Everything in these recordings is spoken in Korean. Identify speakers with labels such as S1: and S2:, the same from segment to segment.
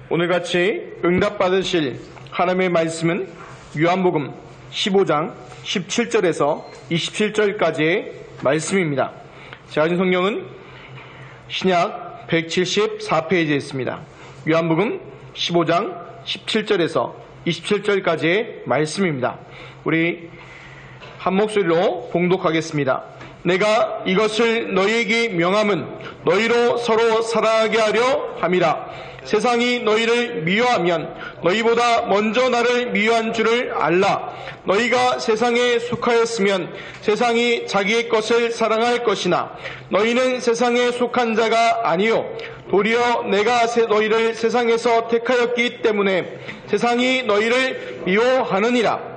S1: 오늘같이 응답받으실 하나님의 말씀은 요한복음 15장 17절에서 27절까지의 말씀입니다. 제가 가진 성경은 신약 174페이지에 있습니다. 요한복음 15장 17절에서 27절까지의 말씀입니다. 우리 한 목소리로 봉독하겠습니다. 내가 이것을 너희에게 명함은 너희로 서로 사랑하게 하려 함이라. 세상이 너희를 미워하면 너희보다 먼저 나를 미워한 줄을 알라. 너희가 세상에 속하였으면 세상이 자기의 것을 사랑할 것이나 너희는 세상에 속한 자가 아니요 도리어 내가 너희를 세상에서 택하였기 때문에 세상이 너희를 미워하느니라.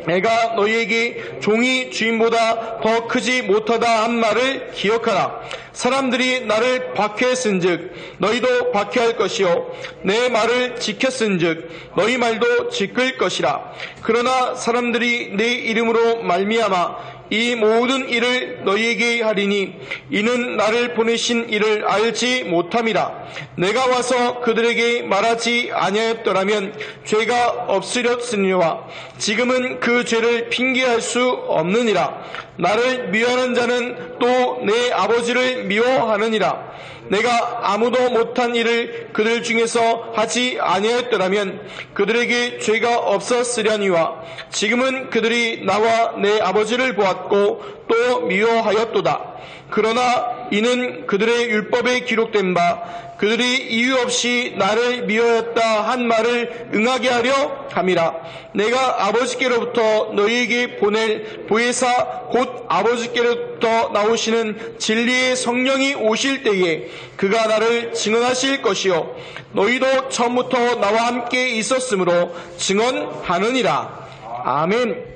S1: 내가 너희에게 종이 주인보다 더 크지 못하다 한 말을 기억하라. 사람들이 나를 박해했은즉 너희도 박해할 것이요 내 말을 지켰은즉 너희 말도 지킬 것이라. 그러나 사람들이 내 이름으로 말미암아 이 모든 일을 너희에게 하리니 이는 나를 보내신 이를 알지 못함이라. 내가 와서 그들에게 말하지 아니하였더라면 죄가 없으렸으니와 지금은 그 죄를 핑계할 수 없느니라. 나를 미워하는 자는 또 내 아버지를 미워하느니라. 내가 아무도 못한 일을 그들 중에서 하지 아니하였더라면 그들에게 죄가 없었으려니와 지금은 그들이 나와 내 아버지를 보았고 또 미워하였도다. 그러나 이는 그들의 율법에 기록된 바 그들이 이유 없이 나를 미워했다 한 말을 응하게 하려 함이라. 내가 아버지께로부터 너희에게 보낼 보혜사 곧 아버지께로부터 나오시는 진리의 성령이 오실 때에 그가 나를 증언하실 것이요 너희도 처음부터 나와 함께 있었으므로 증언하느니라. 아멘.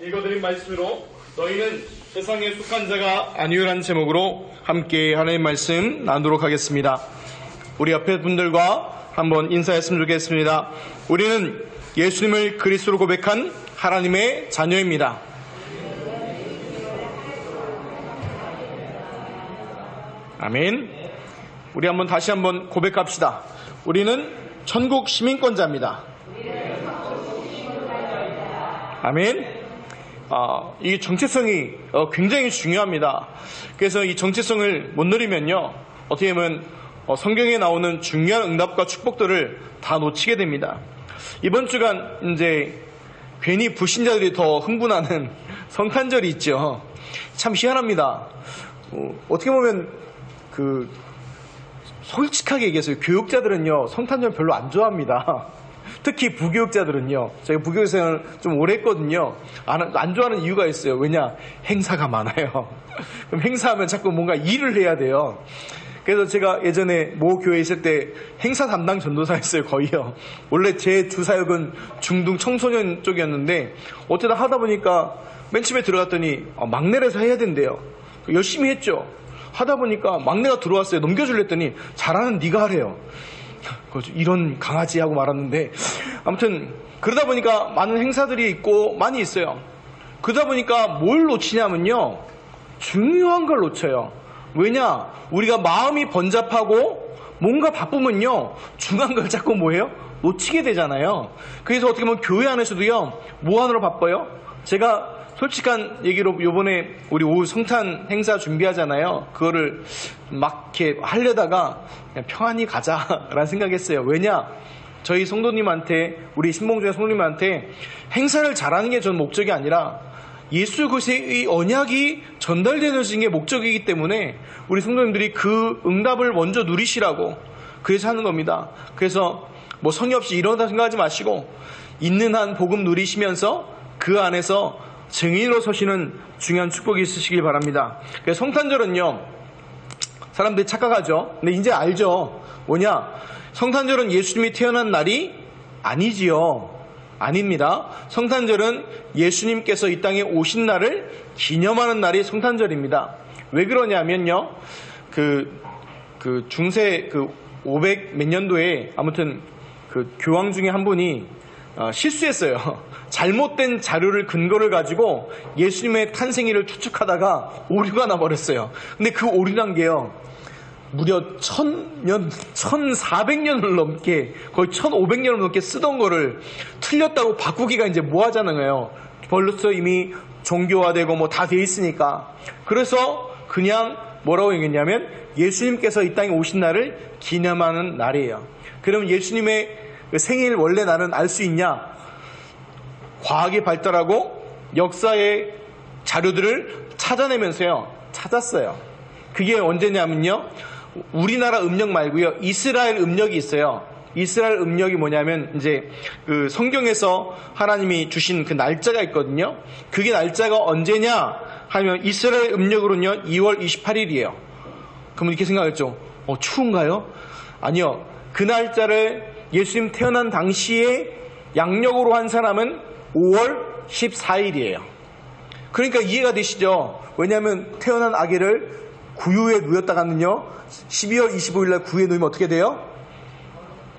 S1: 읽어드린 말씀으로 너희는 세상에 속한 자가 아니오라는 제목으로 함께 하나님의 말씀 나누도록 하겠습니다. 우리 옆에 분들과 한번 인사했으면 좋겠습니다. 우리는 예수님을 그리스도로 고백한 하나님의 자녀입니다. 아멘. 우리 다시 한번 고백합시다. 우리는 천국 시민권자입니다. 아멘. 이 정체성이 굉장히 중요합니다. 그래서 이 정체성을 못 누리면요, 어떻게 보면 성경에 나오는 중요한 응답과 축복들을 다 놓치게 됩니다. 이번 주간 이제 괜히 불신자들이 더 흥분하는 성탄절이 있죠. 참 희한합니다. 어떻게 보면 솔직하게 얘기해서 교육자들은요 성탄절 별로 안 좋아합니다. 특히 부교육자들은요, 제가 부교육생을 좀 오래 했거든요. 안 좋아하는 이유가 있어요. 왜냐? 행사가 많아요. 그럼 행사하면 자꾸 뭔가 일을 해야 돼요. 그래서 제가 예전에 모 교회에 있을 때 행사 담당 전도사였어요, 거의요. 원래 제 주사역은 중등 청소년 쪽이었는데 어쩌다 하다 보니까 맨 처음에 들어갔더니 막내라서 해야 된대요. 열심히 했죠. 하다 보니까 막내가 들어왔어요. 넘겨주려 했더니 잘하는 네가 하래요. 이런 강아지하고 말았는데, 아무튼 그러다 보니까 많은 행사들이 있고 많이 있어요. 그러다 보니까 뭘 놓치냐면요, 중요한 걸 놓쳐요. 왜냐? 우리가 마음이 번잡하고 뭔가 바쁘면요 중요한 걸 자꾸 뭐예요? 놓치게 되잖아요. 그래서 어떻게 보면 교회 안에서도요 뭐 하느라 바빠요? 제가 솔직한 얘기로 요번에 우리 오후 성탄 행사 준비하잖아요. 그거를 막 이렇게 하려다가 그냥 평안히 가자라는 생각했어요. 왜냐? 저희 성도님한테, 우리 신봉주의 성도님한테 행사를 잘하는 게 전 목적이 아니라 예수 그리스도의 언약이 전달되는 게 목적이기 때문에 우리 성도님들이 그 응답을 먼저 누리시라고 그래서 하는 겁니다. 그래서 뭐 성의 없이 이러다 생각하지 마시고 있는 한 복음 누리시면서 그 안에서 증인으로 서시는 중요한 축복이 있으시길 바랍니다. 그래서 성탄절은요, 사람들이 착각하죠. 근데 이제 알죠. 뭐냐? 성탄절은 예수님이 태어난 날이 아니지요. 아닙니다. 성탄절은 예수님께서 이 땅에 오신 날을 기념하는 날이 성탄절입니다. 왜 그러냐면요, 중세 500 몇 년도에 아무튼 교황 중에 한 분이 실수했어요. 잘못된 자료를 근거를 가지고 예수님의 탄생일을 추측하다가 오류가 나버렸어요. 근데 그 오류란 게요, 무려 1400년을 넘게, 거의 1500년을 넘게 쓰던 거를 틀렸다고 바꾸기가 이제 뭐 하자는 벌써 이미 종교화되고 뭐 다 돼 있으니까. 그래서 그냥 뭐라고 얘기했냐면 예수님께서 이 땅에 오신 날을 기념하는 날이에요. 그럼 예수님의 생일 원래 날은 알 수 있냐? 과학이 발달하고 역사의 자료들을 찾아내면서요, 찾았어요. 그게 언제냐면요, 우리나라 음력 말고요, 이스라엘 음력이 있어요. 이스라엘 음력이 뭐냐면 이제 그 성경에서 하나님이 주신 그 날짜가 있거든요. 그게 날짜가 언제냐 하면 이스라엘 음력으로는요 2월 28일이에요. 그럼 이렇게 생각했죠. 추운가요? 아니요. 그 날짜를 예수님 태어난 당시에 양력으로 한 사람은 5월 14일이에요. 그러니까 이해가 되시죠? 왜냐하면 태어난 아기를 구유에 누였다가는요 12월 25일 날 구유에 누이면 어떻게 돼요?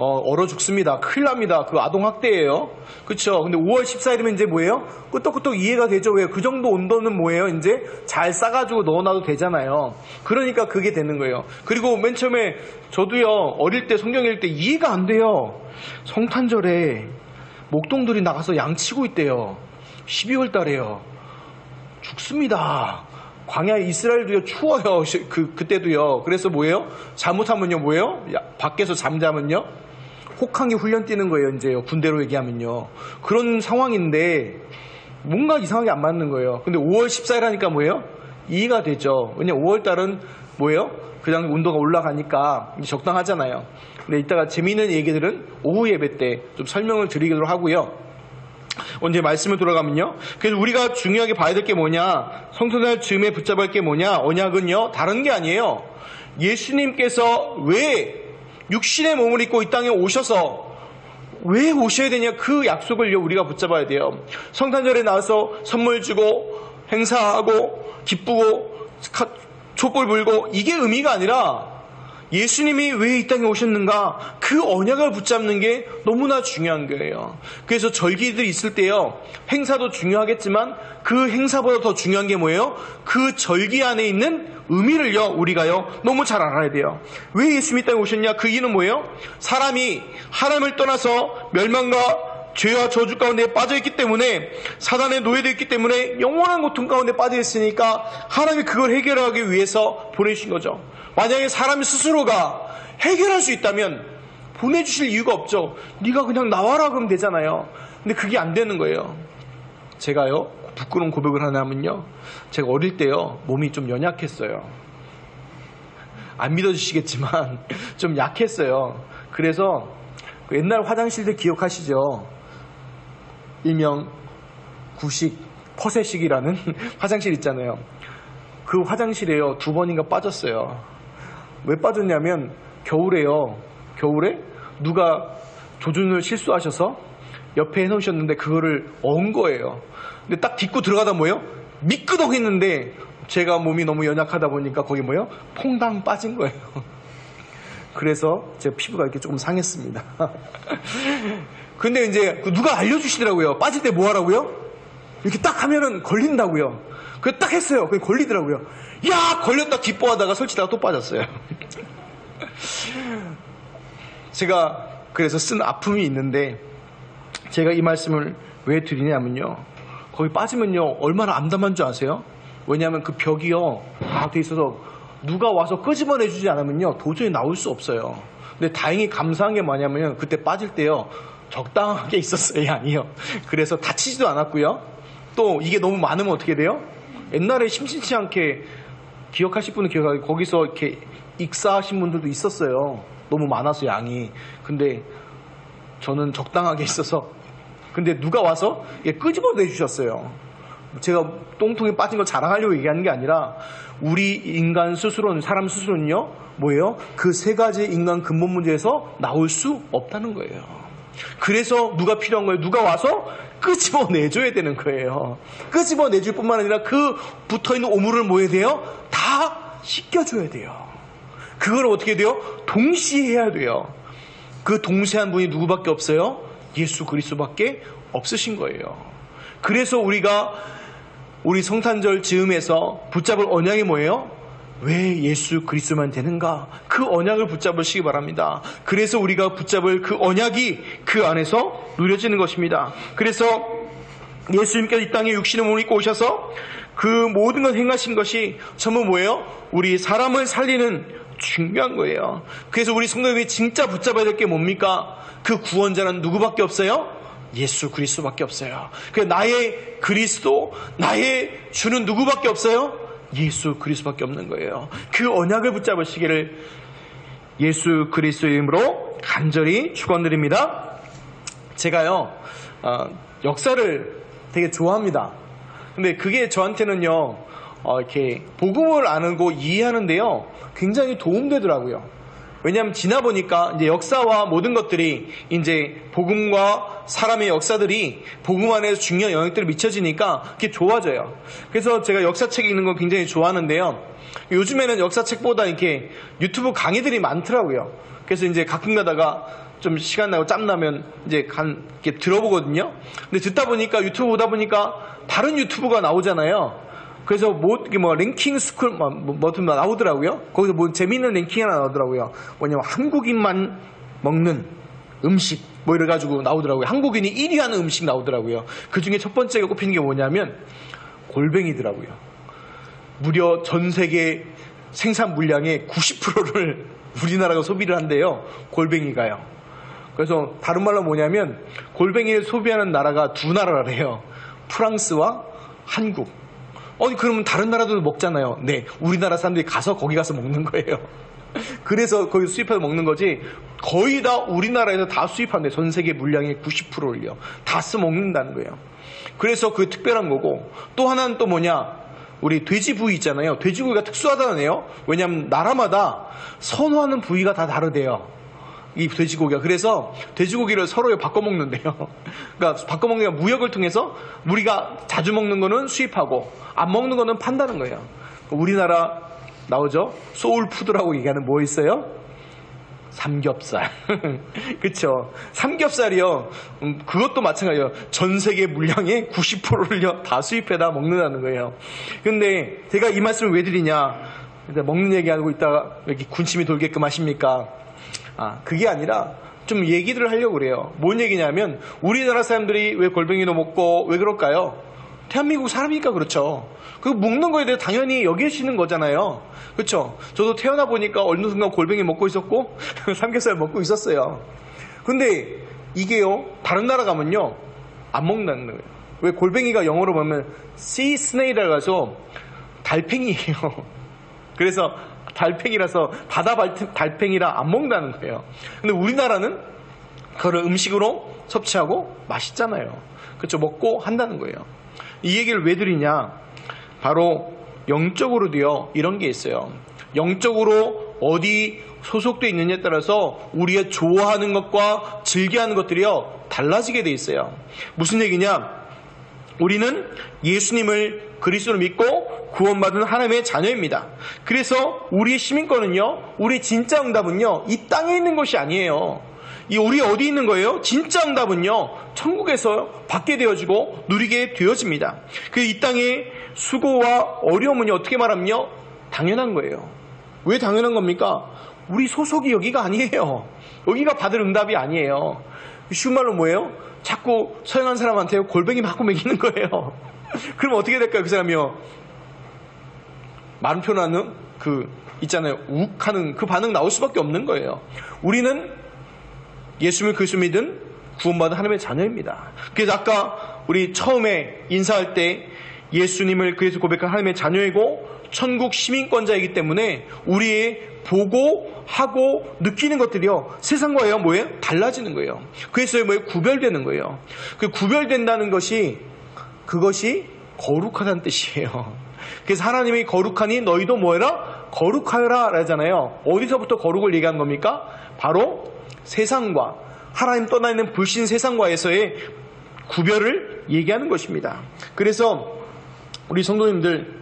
S1: 얼어 죽습니다. 큰일 납니다. 그 아동학대예요. 그쵸? 근데 5월 14일이면 이제 뭐예요? 끄떡끄떡 이해가 되죠. 왜? 그 정도 온도는 뭐예요? 이제 잘 싸가지고 넣어놔도 되잖아요. 그러니까 그게 되는 거예요. 그리고 맨 처음에 저도요, 어릴 때 성경 읽을 때 이해가 안 돼요. 성탄절에 목동들이 나가서 양 치고 있대요. 12월 달에요. 죽습니다. 광야 이스라엘도요, 추워요. 그때도요. 그래서 뭐예요? 잘못하면요, 뭐예요? 밖에서 잠자면요, 혹한기 훈련 뛰는 거예요, 이제요. 군대로 얘기하면요. 그런 상황인데, 뭔가 이상하게 안 맞는 거예요. 근데 5월 14일 하니까 뭐예요? 이해가 되죠. 왜냐면 5월 달은 뭐예요? 그냥 온도가 올라가니까 적당하잖아요. 근데 이따가 재미있는 얘기들은 오후 예배 때 좀 설명을 드리기로 하고요. 언제 말씀을 돌아가면요. 그래서 우리가 중요하게 봐야 될 게 뭐냐? 성탄절 즈음에 붙잡을 게 뭐냐? 언약은요, 다른 게 아니에요. 예수님께서 왜 육신의 몸을 입고 이 땅에 오셔서 왜 오셔야 되냐? 그 약속을요, 우리가 붙잡아야 돼요. 성탄절에 나와서 선물 주고 행사하고 기쁘고 촛불 불고 이게 의미가 아니라 예수님이 왜 이 땅에 오셨는가? 그 언약을 붙잡는 게 너무나 중요한 거예요. 그래서 절기들이 있을 때요, 행사도 중요하겠지만 그 행사보다 더 중요한 게 뭐예요? 그 절기 안에 있는 의미를요, 우리가요 너무 잘 알아야 돼요. 왜 예수님이 이 땅에 오셨냐? 그 이유는 뭐예요? 사람이 하나님을 떠나서 멸망과 죄와 저주 가운데 빠져있기 때문에, 사단에 노예되어 있기 때문에 영원한 고통 가운데 빠져있으니까 하나님이 그걸 해결하기 위해서 보내주신 거죠. 만약에 사람 스스로가 해결할 수 있다면 보내주실 이유가 없죠. 네가 그냥 나와라 그러면 되잖아요. 근데 그게 안 되는 거예요. 제가요, 부끄러운 고백을 하나 하면요, 제가 어릴 때요 몸이 좀 연약했어요. 안 믿어주시겠지만 좀 약했어요. 그래서 옛날 화장실들 기억하시죠? 일명 구식, 퍼세식이라는 화장실 있잖아요. 그 화장실에요 2번인가 빠졌어요. 왜 빠졌냐면 겨울에 누가 조준을 실수하셔서 옆에 해놓으셨는데 그거를 얹은 거예요. 근데 딱 딛고 들어가다 뭐예요? 미끄덩했는데 제가 몸이 너무 연약하다 보니까 거기 뭐예요? 퐁당 빠진 거예요. 그래서 제 피부가 이렇게 조금 상했습니다. 근데 이제 누가 알려주시더라고요. 빠질 때 뭐 하라고요? 이렇게 딱 하면은 걸린다고요. 그래서 딱 했어요. 그게 걸리더라고요. 야, 걸렸다 기뻐하다가 설치다가 또 빠졌어요. 제가 그래서 쓴 아픔이 있는데, 제가 이 말씀을 왜 드리냐면요, 거기 빠지면요 얼마나 암담한 줄 아세요? 왜냐하면 그 벽이요 다 돼 있어서 누가 와서 끄집어내 주지 않으면요 도저히 나올 수 없어요. 근데 다행히 감사한 게 뭐냐면 그때 빠질 때요 적당하게 있었어요, 양이요. 그래서 다치지도 않았고요. 또 이게 너무 많으면 어떻게 돼요? 옛날에 심심치 않게, 기억하실 분은 기억하고, 거기서 이렇게 익사하신 분들도 있었어요. 너무 많아서 양이. 근데 저는 적당하게 있어서, 근데 누가 와서 끄집어내 주셨어요. 제가 똥통에 빠진 걸 자랑하려고 얘기하는 게 아니라, 우리 인간 스스로는, 사람 스스로는요 뭐예요? 그 3가지 인간 근본 문제에서 나올 수 없다는 거예요. 그래서 누가 필요한 거예요? 누가 와서 끄집어내줘야 되는 거예요. 끄집어내줄 뿐만 아니라 그 붙어있는 오물을 뭐 해야 돼요? 다 씻겨줘야 돼요. 그걸 어떻게 돼요? 동시에 해야 돼요. 그 동시한 분이 누구밖에 없어요? 예수 그리스도밖에 없으신 거예요. 그래서 우리가 우리 성탄절 즈음에서 붙잡을 언약이 뭐예요? 왜 예수 그리스도만 되는가? 그 언약을 붙잡으시기 바랍니다. 그래서 우리가 붙잡을 그 언약이 그 안에서 누려지는 것입니다. 그래서 예수님께서 이 땅에 육신의 몸을 입고 오셔서 그 모든 걸 행하신 것이 전부 뭐예요? 우리 사람을 살리는 중요한 거예요. 그래서 우리 성도님이 진짜 붙잡아야 될 게 뭡니까? 그 구원자는 누구밖에 없어요? 예수 그리스도밖에 없어요. 그 나의 그리스도, 나의 주는 누구밖에 없어요? 예수 그리스도밖에 없는 거예요. 그 언약을 붙잡으시기를 예수 그리스도의 이름으로 간절히 축원드립니다. 제가요 역사를 되게 좋아합니다. 근데 그게 저한테는요 이렇게 복음을 아는고 이해하는데요 굉장히 도움되더라고요. 왜냐하면 지나보니까 이제 역사와 모든 것들이 이제 복음과 사람의 역사들이 복음 안에서 중요한 영향들을 미쳐지니까 그게 좋아져요. 그래서 제가 역사책 읽는 거 굉장히 좋아하는데요. 요즘에는 역사책보다 이렇게 유튜브 강의들이 많더라고요. 그래서 이제 가끔 가다가 좀 시간 나고 짬 나면 이제 이렇게 들어보거든요. 근데 듣다 보니까 유튜브 보다 보니까 다른 유튜브가 나오잖아요. 그래서 랭킹 스쿨 나오더라고요. 거기서 재미있는 랭킹이 하나 나오더라고요. 뭐냐면 한국인만 먹는 음식 이래가지고 나오더라고요. 한국인이 1위 하는 음식 나오더라고요. 그 중에 첫 번째가 꼽히는 게 뭐냐면 골뱅이더라고요. 무려 전 세계 생산 물량의 90%를 우리나라가 소비를 한대요. 골뱅이가요. 그래서 다른 말로 뭐냐면 골뱅이를 소비하는 나라가 두 나라래요. 프랑스와 한국. 그러면 다른 나라들도 먹잖아요. 네, 우리나라 사람들이 거기 가서 먹는 거예요. 그래서 거기 수입해서 먹는 거지 거의 다 우리나라에서 다 수입한대. 전 세계 물량의 90%를요. 다 써먹는다는 거예요. 그래서 그게 특별한 거고 또 하나는 또 뭐냐 우리 돼지 부위 있잖아요. 돼지고기가 특수하다네요. 왜냐하면 나라마다 선호하는 부위가 다 다르대요. 이 돼지고기가. 그래서 돼지고기를 서로 바꿔 먹는데요. 그러니까 바꿔 먹는 게 무역을 통해서 우리가 자주 먹는 거는 수입하고 안 먹는 거는 판다는 거예요. 우리나라 나오죠? 소울푸드라고 얘기하는 뭐 있어요? 삼겹살. 그쵸? 삼겹살이요. 그것도 마찬가지예요. 전 세계 물량의 90%를요 다 수입해다 먹는다는 거예요. 근데 제가 이 말씀을 왜 드리냐? 먹는 얘기하고 있다가 이렇게 군침이 돌게끔 하십니까? 그게 아니라 좀 얘기들을 하려고 그래요. 뭔 얘기냐면 우리나라 사람들이 왜 골뱅이도 먹고 왜 그럴까요? 대한민국 사람이니까 그렇죠. 그 먹는 거에 대해 당연히 여기시는 거잖아요. 그렇죠? 저도 태어나 보니까 어느 순간 골뱅이 먹고 있었고 삼겹살 먹고 있었어요. 근데 이게요 다른 나라 가면요 안 먹는다는 거예요. 왜 골뱅이가 영어로 보면 sea snail이라고 해서 달팽이에요. 그래서 달팽이라서 바다 달팽이라 안 먹는다는 거예요. 근데 우리나라는 그걸 음식으로 섭취하고 맛있잖아요. 그렇죠? 먹고 한다는 거예요. 이 얘기를 왜 드리냐? 바로 영적으로도요 이런 게 있어요. 영적으로 어디 소속되어 있느냐에 따라서 우리가 좋아하는 것과 즐겨하는 것들이요 달라지게 돼 있어요. 무슨 얘기냐? 우리는 예수님을 그리스도를 믿고 구원받은 하나님의 자녀입니다. 그래서 우리의 시민권은요, 우리의 진짜 응답은요, 이 땅에 있는 것이 아니에요. 우리 어디 있는 거예요? 진짜 응답은요, 천국에서 받게 되어지고 누리게 되어집니다. 이 땅의 수고와 어려움은 어떻게 말하면요, 당연한 거예요. 왜 당연한 겁니까? 우리 소속이 여기가 아니에요. 여기가 받을 응답이 아니에요. 쉬운 말로 뭐예요? 자꾸 서양한 사람한테 골뱅이 맞고 먹이는 거예요. 그럼 어떻게 될까요? 그 사람이요. 마른 표현하는 있잖아요. 욱하는 그 반응 나올 수밖에 없는 거예요. 우리는 예수님을 그리스도 믿은 구원받은 하나님의 자녀입니다. 그래서 아까 우리 처음에 인사할 때 예수님을 그리스도 고백한 하나님의 자녀이고 천국 시민권자이기 때문에 우리의 보고 하고 느끼는 것들이요 세상과요 뭐예요? 달라지는 거예요. 그래서 뭐예요? 구별되는 거예요. 그 구별된다는 것이 그것이 거룩하다는 뜻이에요. 그래서 하나님이 거룩하니 너희도 뭐해라? 거룩하여라 라잖아요. 어디서부터 거룩을 얘기한 겁니까? 바로 세상과 하나님 떠나 있는 불신 세상과에서의 구별을 얘기하는 것입니다. 그래서 우리 성도님들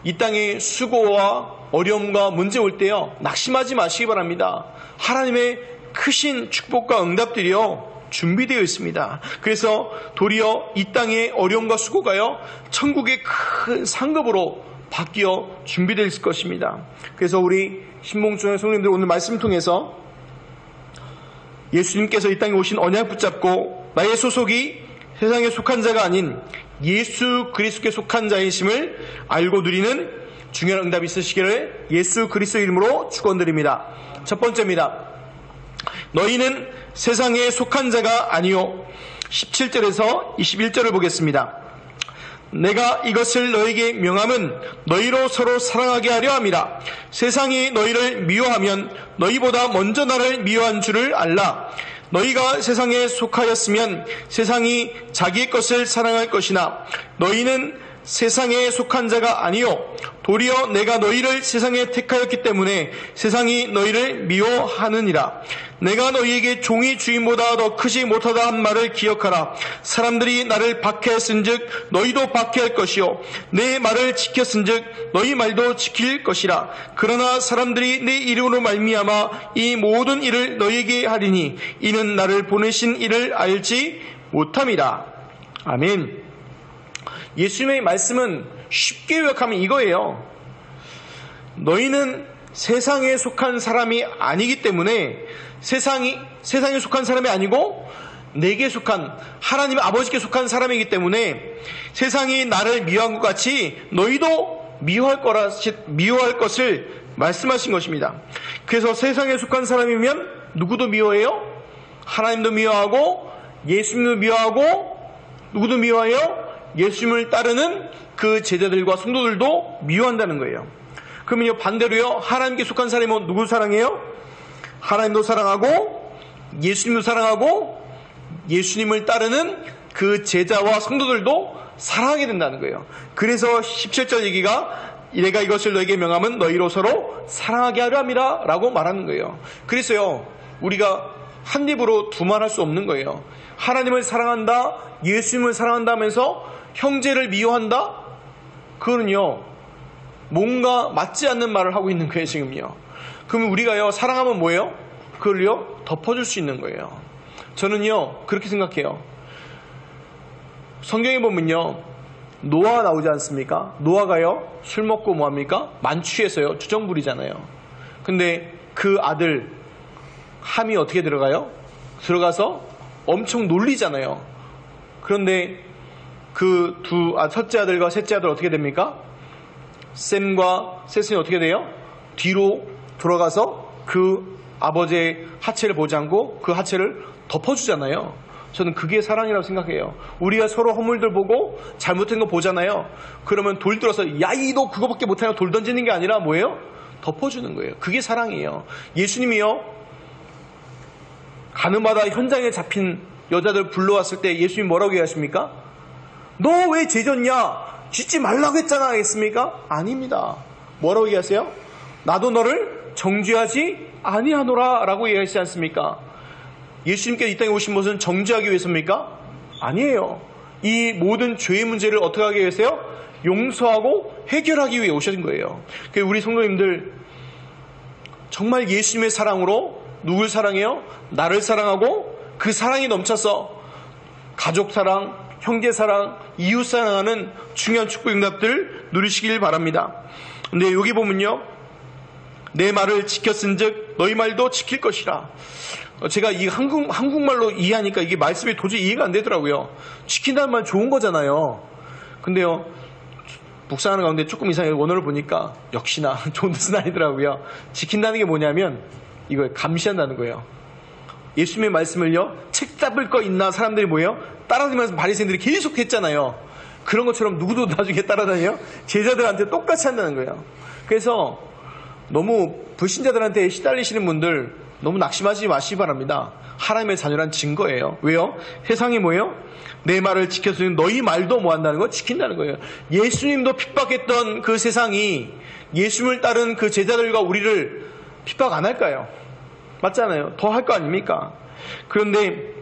S1: 이 땅에 수고와 어려움과 문제 올 때요 낙심하지 마시기 바랍니다. 하나님의 크신 축복과 응답들이요 준비되어 있습니다. 그래서 도리어 이 땅의 어려움과 수고가요 천국의 큰 상급으로 바뀌어 준비되어 있을 것입니다. 그래서 우리 신봉중의 성도님들 오늘 말씀 통해서 예수님께서 이 땅에 오신 언약 붙잡고 나의 소속이 세상에 속한 자가 아닌 예수 그리스도께 속한 자이심을 알고 누리는 중요한 응답이 있으시기를 예수 그리스도 이름으로 축원드립니다. 첫 번째입니다. 너희는 세상에 속한 자가 아니요. 17절에서 21절을 보겠습니다. 내가 이것을 너에게 명함은 너희로 서로 사랑하게 하려 함이라. 세상이 너희를 미워하면 너희보다 먼저 나를 미워한 줄을 알라. 너희가 세상에 속하였으면 세상이 자기의 것을 사랑할 것이나 너희는 세상에 속한 자가 아니요 도리어 내가 너희를 세상에 택하였기 때문에 세상이 너희를 미워하느니라. 내가 너희에게 종이 주인보다 더 크지 못하다 한 말을 기억하라. 사람들이 나를 박해했은즉 너희도 박해할 것이요 내 말을 지켰은즉 너희 말도 지킬 것이라. 그러나 사람들이 내 이름으로 말미암아 이 모든 일을 너희에게 하리니 이는 나를 보내신 이를 알지 못함이라. 아멘. 예수님의 말씀은 쉽게 요약하면 이거예요. 너희는 세상에 속한 사람이 아니기 때문에 세상에 속한 사람이 아니고 내게 속한 하나님 아버지께 속한 사람이기 때문에 세상이 나를 미워한 것 같이 너희도 미워할 것을 말씀하신 것입니다. 그래서 세상에 속한 사람이면 누구도 미워해요? 하나님도 미워하고 예수님도 미워하고 누구도 미워해요? 예수님을 따르는 그 제자들과 성도들도 미워한다는 거예요. 그러면 반대로요. 하나님께 속한 사람은 누구 사랑해요? 하나님도 사랑하고 예수님도 사랑하고 예수님을 따르는 그 제자와 성도들도 사랑하게 된다는 거예요. 그래서 17절 얘기가 내가 이것을 너에게 명함은 너희로 서로 사랑하게 하려 함이라 라고 말하는 거예요. 그래서요. 우리가 한 입으로 두말할 수 없는 거예요. 하나님을 사랑한다, 예수님을 사랑한다 하면서 형제를 미워한다? 그거는요, 뭔가 맞지 않는 말을 하고 있는 거예요, 지금요. 그러면 우리가요, 사랑하면 뭐예요? 그걸요, 덮어줄 수 있는 거예요. 저는요, 그렇게 생각해요. 성경에 보면요, 노아 나오지 않습니까? 노아가요, 술 먹고 뭐합니까? 만취해서요, 주정 부리잖아요. 근데 그 아들, 함이 어떻게 들어가요? 들어가서 엄청 놀리잖아요. 그런데 그 첫째 아들과 셋째 아들 어떻게 됩니까? 셈과 셋은 어떻게 돼요? 뒤로 돌아가서 그 아버지의 하체를 보지 않고 그 하체를 덮어주잖아요. 저는 그게 사랑이라고 생각해요. 우리가 서로 허물들 보고 잘못된 거 보잖아요. 그러면 돌 들어서 야, 이 너 그거밖에 못하냐 돌 던지는 게 아니라 뭐예요? 덮어주는 거예요. 그게 사랑이에요. 예수님이요, 가늠하다 현장에 잡힌 여자들 불러왔을 때 예수님 뭐라고 얘기하십니까? 너 왜 죄졌냐? 짓지 말라고 했잖아 했습니까? 아닙니다. 뭐라고 얘기하세요? 나도 너를 정죄하지 아니하노라 라고 얘기하시지 않습니까? 예수님께서 이 땅에 오신 것은 정죄하기 위해서입니까? 아니에요. 이 모든 죄의 문제를 어떻게 하기 위해서요? 용서하고 해결하기 위해 오신 거예요. 그래서 우리 성도님들 정말 예수님의 사랑으로 누굴 사랑해요? 나를 사랑하고 그 사랑이 넘쳐서 가족 사랑, 형제 사랑, 이웃 사랑하는 중요한 축복 응답들 누리시길 바랍니다. 근데 여기 보면요, 내 말을 지켰은즉 너희 말도 지킬 것이라. 제가 이 한국말로 이해하니까 이게 말씀이 도저히 이해가 안 되더라고요. 지킨다는 말 좋은 거잖아요. 근데요, 묵상하는 가운데 조금 이상하게 원어를 보니까 역시나 좋은 뜻은 아니더라고요. 지킨다는 게 뭐냐면 이걸 감시한다는 거예요. 예수님의 말씀을요, 책 잡을 거 있나 사람들이 뭐예요? 따라다니면서 바리새인들이 계속 했잖아요. 그런 것처럼 누구도 나중에 따라다녀요? 제자들한테 똑같이 한다는 거예요. 그래서 너무 불신자들한테 시달리시는 분들 너무 낙심하지 마시기 바랍니다. 하나님의 자녀란 증거예요. 왜요? 세상이 뭐예요? 내 말을 지켰으니 너희 말도 뭐 한다는 거? 지킨다는 거예요. 예수님도 핍박했던 그 세상이 예수님을 따른 그 제자들과 우리를 핍박 안 할까요? 맞잖아요. 더 할 거 아닙니까? 그런데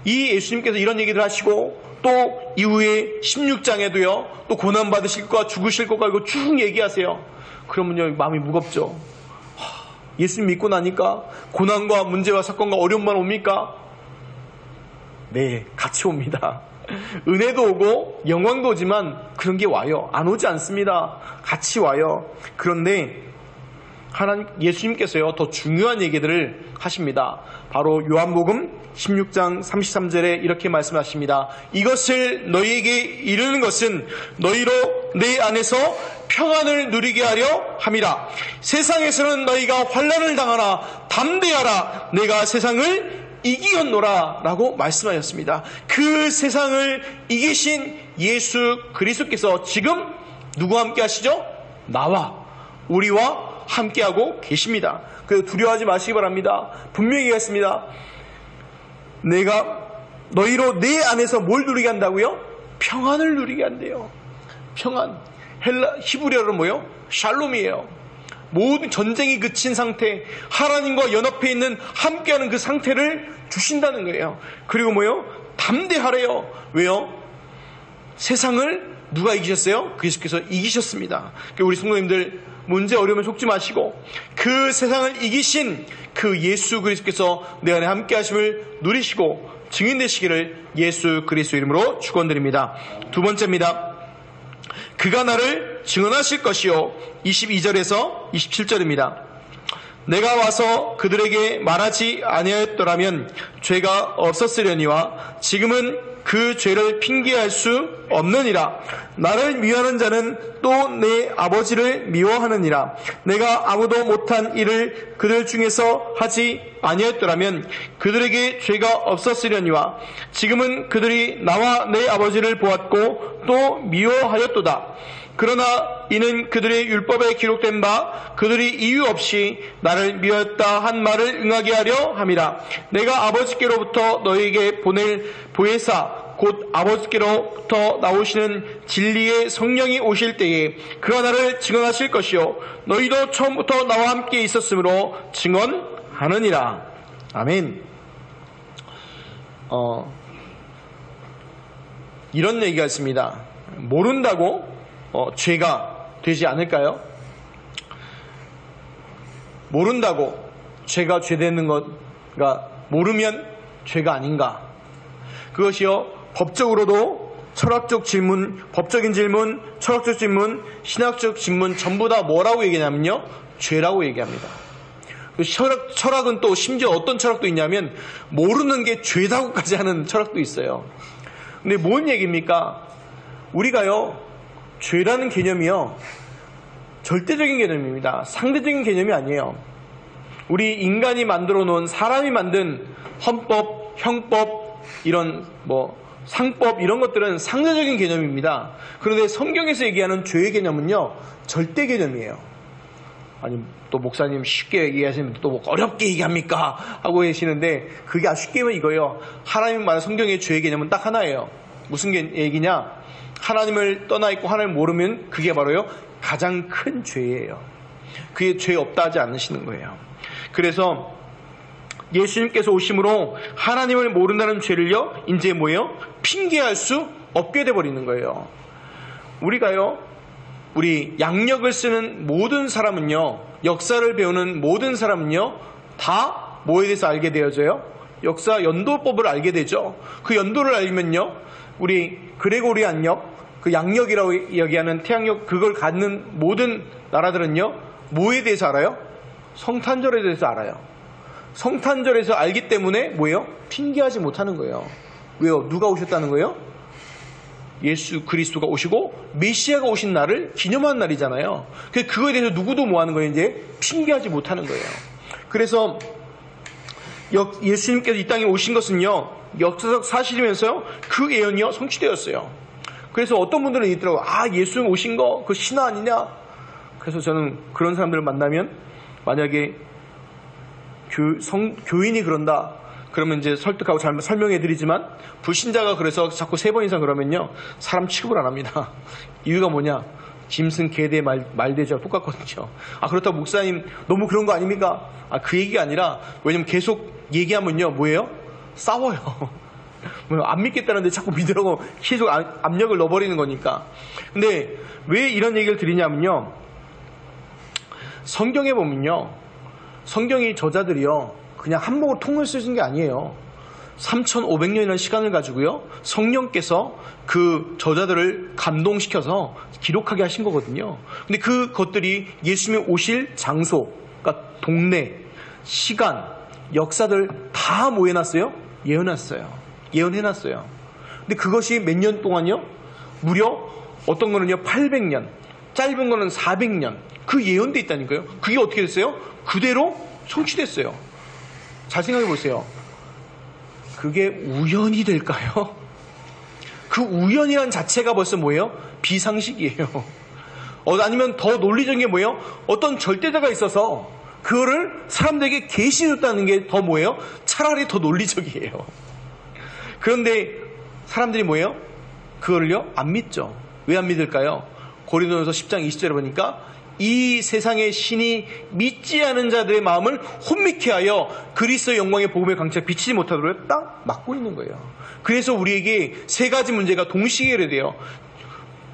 S1: 이 예수님께서 이런 얘기를 하시고 또 이후에 16장에도요 또 고난받으실 것과 죽으실 것과 이거 쭉 얘기하세요. 그러면요 마음이 무겁죠. 예수님 믿고 나니까 고난과 문제와 사건과 어려움만 옵니까? 네, 같이 옵니다. 은혜도 오고 영광도 오지만 그런 게 와요. 안 오지 않습니다. 같이 와요. 그런데 예수님께서요, 더 중요한 얘기들을 하십니다. 바로 요한복음 16장 33절에 이렇게 말씀하십니다. 이것을 너희에게 이르는 것은 너희로 내 안에서 평안을 누리게 하려 함이라. 세상에서는 너희가 환난을 당하나 담대하라. 내가 세상을 이기었노라 라고 말씀하셨습니다. 그 세상을 이기신 예수 그리스도께서 지금 누구와 함께 하시죠? 나와 우리와 함께하고 계십니다. 그래서 두려워하지 마시기 바랍니다. 분명히 얘기했습니다. 내가 너희로 내 안에서 뭘 누리게 한다고요? 평안을 누리게 한대요. 평안. 히브리어로 뭐요? 샬롬이에요. 모든 전쟁이 그친 상태, 하나님과 연합해 있는 함께하는 그 상태를 주신다는 거예요. 그리고 뭐요? 담대하래요. 왜요? 세상을 누가 이기셨어요? 그리스도께서 이기셨습니다. 우리 성도님들 문제 어려움에 속지 마시고 그 세상을 이기신 그 예수 그리스도께서 내 안에 함께 하심을 누리시고 증인되시기를 예수 그리스도 이름으로 축원드립니다. 두 번째입니다. 그가 나를 증언하실 것이요. 22절에서 27절입니다. 내가 와서 그들에게 말하지 아니하였더라면 죄가 없었으려니와 지금은 그 죄를 핑계할 수 없느니라. 나를 미워하는 자는 또 내 아버지를 미워하느니라. 내가 아무도 못한 일을 그들 중에서 하지 아니하였더라면 그들에게 죄가 없었으려니와 지금은 그들이 나와 내 아버지를 보았고 또 미워하였도다. 그러나 이는 그들의 율법에 기록된 바 그들이 이유 없이 나를 미워했다 한 말을 응하게 하려 함이라. 내가 아버지께로부터 너희에게 보낼 보혜사 곧 아버지께로부터 나오시는 진리의 성령이 오실 때에 그가 나를 증언하실 것이요 너희도 처음부터 나와 함께 있었으므로 증언하느니라. 아멘. 이런 얘기가 있습니다. 모른다고 죄가 되지 않을까요? 모른다고 죄가 죄되는 것가 모르면 죄가 아닌가? 그것이요 법적으로도 철학적 질문, 법적인 질문, 철학적 질문, 신학적 질문 전부 다 뭐라고 얘기하냐면요 죄라고 얘기합니다. 철학은 또 심지어 어떤 철학도 있냐면 모르는 게 죄다고까지 하는 철학도 있어요. 근데 뭔 얘기입니까? 우리가요 죄라는 개념이요 절대적인 개념입니다. 상대적인 개념이 아니에요. 우리 인간이 만들어 놓은 사람이 만든 헌법, 형법, 이런 상법 이런 것들은 상대적인 개념입니다. 그런데 성경에서 얘기하는 죄의 개념은요 절대 개념이에요. 아니 또 목사님 쉽게 얘기하시면 또 어렵게 얘기합니까? 하고 계시는데 그게 아주 쉽게 하면 이거예요. 하나님 말하는 성경의 죄의 개념은 딱 하나예요. 무슨 얘기냐? 하나님을 떠나 있고 하나님을 모르면 그게 바로요 가장 큰 죄예요. 그게 죄 없다 하지 않으시는 거예요. 그래서 예수님께서 오심으로 하나님을 모른다는 죄를요 이제 뭐예요? 핑계할 수 없게 돼버리는 거예요. 우리 양력을 쓰는 모든 사람은요 역사를 배우는 모든 사람은요 다 뭐에 대해서 알게 되어져요? 역사 연도법을 알게 되죠. 그 연도를 알면요 우리 그레고리안력 그 양력이라고 얘기하는 태양력 그걸 갖는 모든 나라들은요 뭐에 대해서 알아요? 성탄절에 대해서 알아요. 성탄절에서 알기 때문에 뭐예요? 핑계하지 못하는 거예요. 왜요? 누가 오셨다는 거예요? 예수 그리스도가 오시고 메시아가 오신 날을 기념하는 날이잖아요. 그거에 대해서 누구도 뭐 하는 거예요? 이제 핑계하지 못하는 거예요. 그래서 예수님께서 이 땅에 오신 것은요 역사적 사실이면서요 그 예언이요 성취되었어요. 그래서 어떤 분들은 있더라고요. 예수님 오신 거 그 신화 아니냐? 그래서 저는 그런 사람들을 만나면 만약에 교인이 그런다 그러면 이제 설득하고 잘 설명해 드리지만 불신자가 그래서 자꾸 3번 이상 그러면요 사람 취급을 안 합니다. 이유가 뭐냐? 짐승 개대 말대지와 똑같거든요. 그렇다고 목사님 너무 그런 거 아닙니까? 그 얘기가 아니라 왜냐면 계속 얘기하면요 뭐예요? 싸워요. 안 믿겠다는데 자꾸 믿으라고 계속 압력을 넣어버리는 거니까. 근데 왜 이런 얘기를 드리냐면요 성경에 보면요 성경이 저자들이요 그냥 한목으로 통을 쓰신 게 아니에요. 3,500년이라는 시간을 가지고요, 성령께서 그 저자들을 감동시켜서 기록하게 하신 거거든요. 근데 그것들이 예수님이 오실 장소, 그러니까 동네, 시간, 역사들 다 뭐 해놨어요? 예언해놨어요. 근데 그것이 몇 년 동안요? 무려 어떤 거는요 800년, 짧은 거는 400년, 그 예언돼 있다니까요. 그게 어떻게 됐어요? 그대로 성취됐어요. 잘 생각해 보세요. 그게 우연이 될까요? 그 우연이란 자체가 벌써 뭐예요? 비상식이에요. 아니면 더 논리적인 게 뭐예요? 어떤 절대자가 있어서 그거를 사람들에게 계시해줬다는 게 더 뭐예요? 차라리 더 논리적이에요. 그런데 사람들이 뭐예요? 그거를요 안 믿죠. 왜 안 믿을까요? 고린도전서 10장 20절에 보니까 이 세상의 신이 믿지 않은 자들의 마음을 혼미케 하여 그리스도의 영광의 복음의 강체가 비치지 못하도록 딱 막고 있는 거예요. 그래서 우리에게 세 가지 문제가 동시에 해결돼요.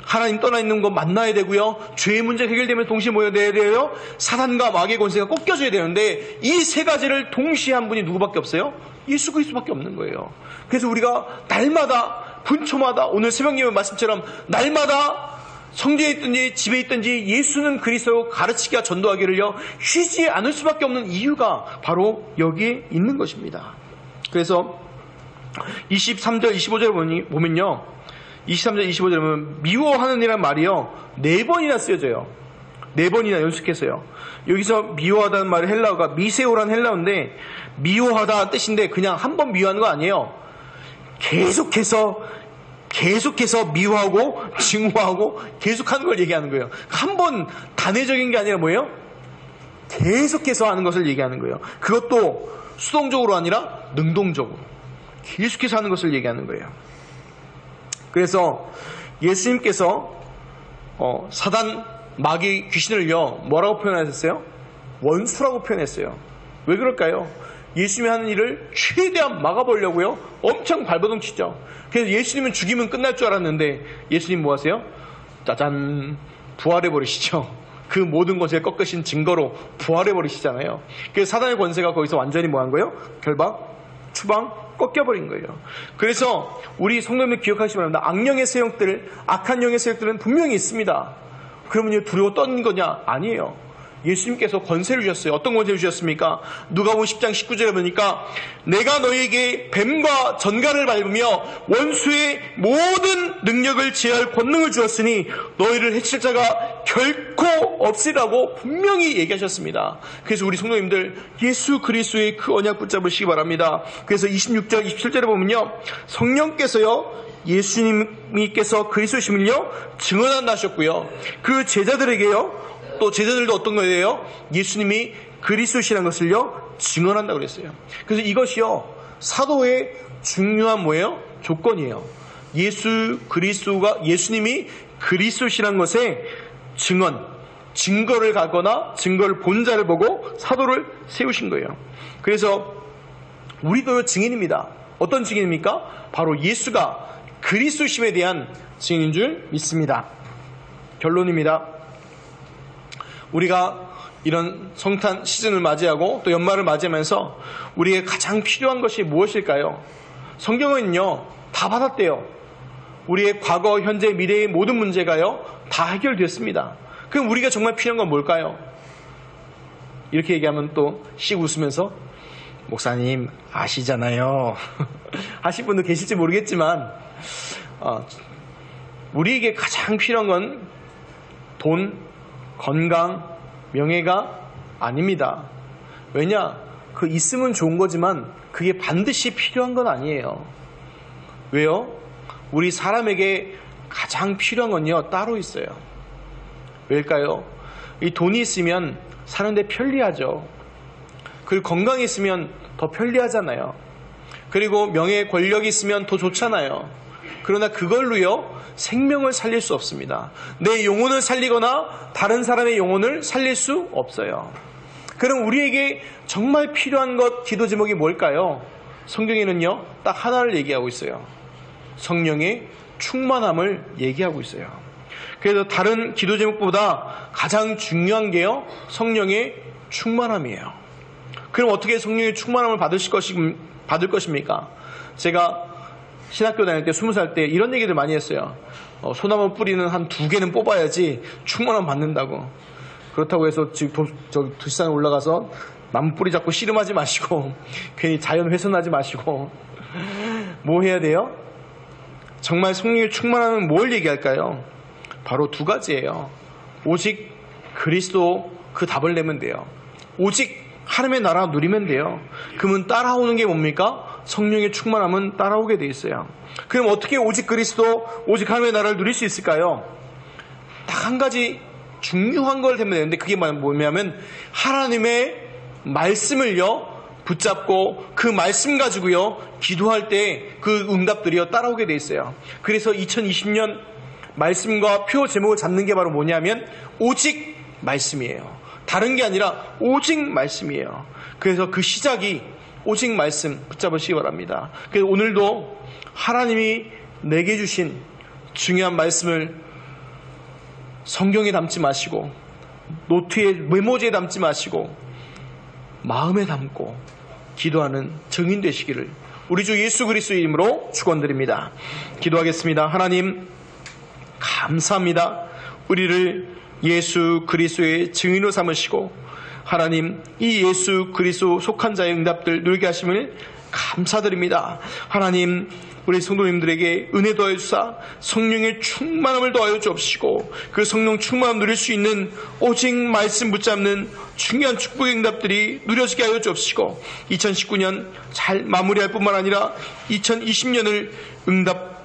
S1: 하나님 떠나 있는 거 만나야 되고요, 죄의 문제 해결되면 동시에 모여야 돼요, 사단과 마귀의 권세가 꺾여져야 되는데 이 세 가지를 동시에 한 분이 누구밖에 없어요? 예수 그리스도밖에 없는 거예요. 그래서 우리가 날마다 분초마다 오늘 새벽예배 말씀처럼 날마다 성전에 있든지 집에 있든지 예수는 그리스도 가르치기와 전도하기를요 쉬지 않을 수밖에 없는 이유가 바로 여기에 있는 것입니다. 그래서 23절 25절 보면요, 23절 25절에 보면 미워하는 이란 말이요 4번이나 쓰여져요. 4번이나 연속해서요. 여기서 미워하다는 말이 헬라어가 미세오라는 헬라어인데, 미워하다 뜻인데 그냥 한 번 미워하는 거 아니에요. 계속해서 미워하고 증오하고 계속하는 걸 얘기하는 거예요. 한 번 단회적인 게 아니라 뭐예요? 계속해서 하는 것을 얘기하는 거예요. 그것도 수동적으로 아니라 능동적으로 계속해서 하는 것을 얘기하는 거예요. 그래서 예수님께서 사단, 마귀, 귀신을요 뭐라고 표현하셨어요? 원수라고 표현했어요. 왜 그럴까요? 예수님이 하는 일을 최대한 막아보려고요 엄청 발버둥 치죠. 그래서 예수님은 죽이면 끝날 줄 알았는데 예수님 뭐 하세요? 짜잔, 부활해버리시죠. 그 모든 것을 꺾으신 증거로 부활해버리시잖아요. 그래서 사단의 권세가 거기서 완전히 뭐 한 거예요? 결박, 추방, 꺾여버린 거예요. 그래서 우리 성도님들 기억하시기 바랍니다. 악령의 세력들, 악한 영의 세력들은 분명히 있습니다. 그러면 두려워 떠는 거냐? 아니에요. 예수님께서 권세를 주셨어요. 어떤 권세를 주셨습니까? 누가복음 10장 19절에 보니까 내가 너희에게 뱀과 전갈을 밟으며 원수의 모든 능력을 제할 권능을 주었으니 너희를 해칠 자가 결코 없으리라고 분명히 얘기하셨습니다. 그래서 우리 성도님들 예수 그리스도의 그 언약 붙잡으시기 바랍니다. 그래서 26절 27절에 보면요 성령께서요 예수님께서 그리스도심을요 증언한다 하셨고요, 그 제자들에게요 또 제자들도 어떤 거예요? 예수님이 그리스도시라는 것을요 증언한다고 그랬어요. 그래서 이것이요 사도의 중요한 뭐예요? 조건이에요. 예수님이 그리스도시라는 것에 증거를 가거나 증거를 본 자를 보고 사도를 세우신 거예요. 그래서 우리도 증인입니다. 어떤 증인입니까? 바로 예수가 그리스도심에 대한 증인인 줄 믿습니다. 결론입니다. 우리가 이런 성탄 시즌을 맞이하고 또 연말을 맞이하면서 우리에게 가장 필요한 것이 무엇일까요? 성경은요 다 받았대요. 우리의 과거, 현재, 미래의 모든 문제가요 다 해결됐습니다. 그럼 우리가 정말 필요한 건 뭘까요? 이렇게 얘기하면 또 씩 웃으면서 목사님 아시잖아요 하실 분도 계실지 모르겠지만 우리에게 가장 필요한 건 돈, 건강, 명예가 아닙니다. 왜냐? 그 있으면 좋은 거지만 그게 반드시 필요한 건 아니에요. 왜요? 우리 사람에게 가장 필요한 건요 따로 있어요. 왜일까요? 이 돈이 있으면 사는데 편리하죠. 그리고 건강이 있으면 더 편리하잖아요. 그리고 명예, 권력이 있으면 더 좋잖아요. 그러나 그걸로요 생명을 살릴 수 없습니다. 내 영혼을 살리거나 다른 사람의 영혼을 살릴 수 없어요. 그럼 우리에게 정말 필요한 것, 기도 제목이 뭘까요? 성경에는요 딱 하나를 얘기하고 있어요. 성령의 충만함을 얘기하고 있어요. 그래서 다른 기도 제목보다 가장 중요한 게요 성령의 충만함이에요. 그럼 어떻게 성령의 충만함을 받으실 받을 것입니까? 제가 신학교 다닐 때 20살 때 이런 얘기들 많이 했어요. 소나무 뿌리는 한 2개는 뽑아야지 충만함 받는다고. 그렇다고 해서 지금 도시산에 올라가서 나무 뿌리 잡고 씨름하지 마시고 괜히 자연 훼손하지 마시고 뭐 해야 돼요? 정말 성령이 충만하면 뭘 얘기할까요? 바로 2가지예요. 오직 그리스도 그 답을 내면 돼요. 오직 하나님의 나라 누리면 돼요. 그러면 따라오는 게 뭡니까? 성령의 충만함은 따라오게 돼 있어요. 그럼 어떻게 오직 그리스도, 오직 하나님의 나라를 누릴 수 있을까요? 딱 한 가지 중요한 걸 되면 되는데 그게 뭐냐면 하나님의 말씀을요 붙잡고 그 말씀 가지고요 기도할 때 그 응답들이요 따라오게 돼 있어요. 그래서 2020년 말씀과 표 제목을 잡는 게 바로 뭐냐면 오직 말씀이에요. 다른 게 아니라 오직 말씀이에요. 그래서 그 시작이 오직 말씀 붙잡으시기 바랍니다. 그래서 오늘도 하나님이 내게 주신 중요한 말씀을 성경에 담지 마시고 노트에 메모지에 담지 마시고 마음에 담고 기도하는 증인 되시기를 우리 주 예수 그리스도의 이름으로 축원드립니다. 기도하겠습니다. 하나님 감사합니다. 우리를 예수 그리스도의 증인으로 삼으시고 하나님 이 예수 그리스도 속한 자의 응답들 누리게 하심을 감사드립니다. 하나님 우리 성도님들에게 은혜 더하여 주사 성령의 충만함을 더하여 주옵시고 그 성령 충만함 누릴 수 있는 오직 말씀 붙잡는 중요한 축복의 응답들이 누려지게 하여 주옵시고 2019년 잘 마무리할 뿐만 아니라 2020년을 응답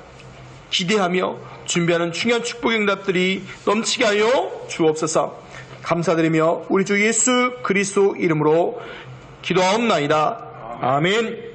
S1: 기대하며 준비하는 중요한 축복의 응답들이 넘치게 하여 주옵소서. 감사드리며 우리 주 예수 그리스도 이름으로 기도하옵나이다. 아멘.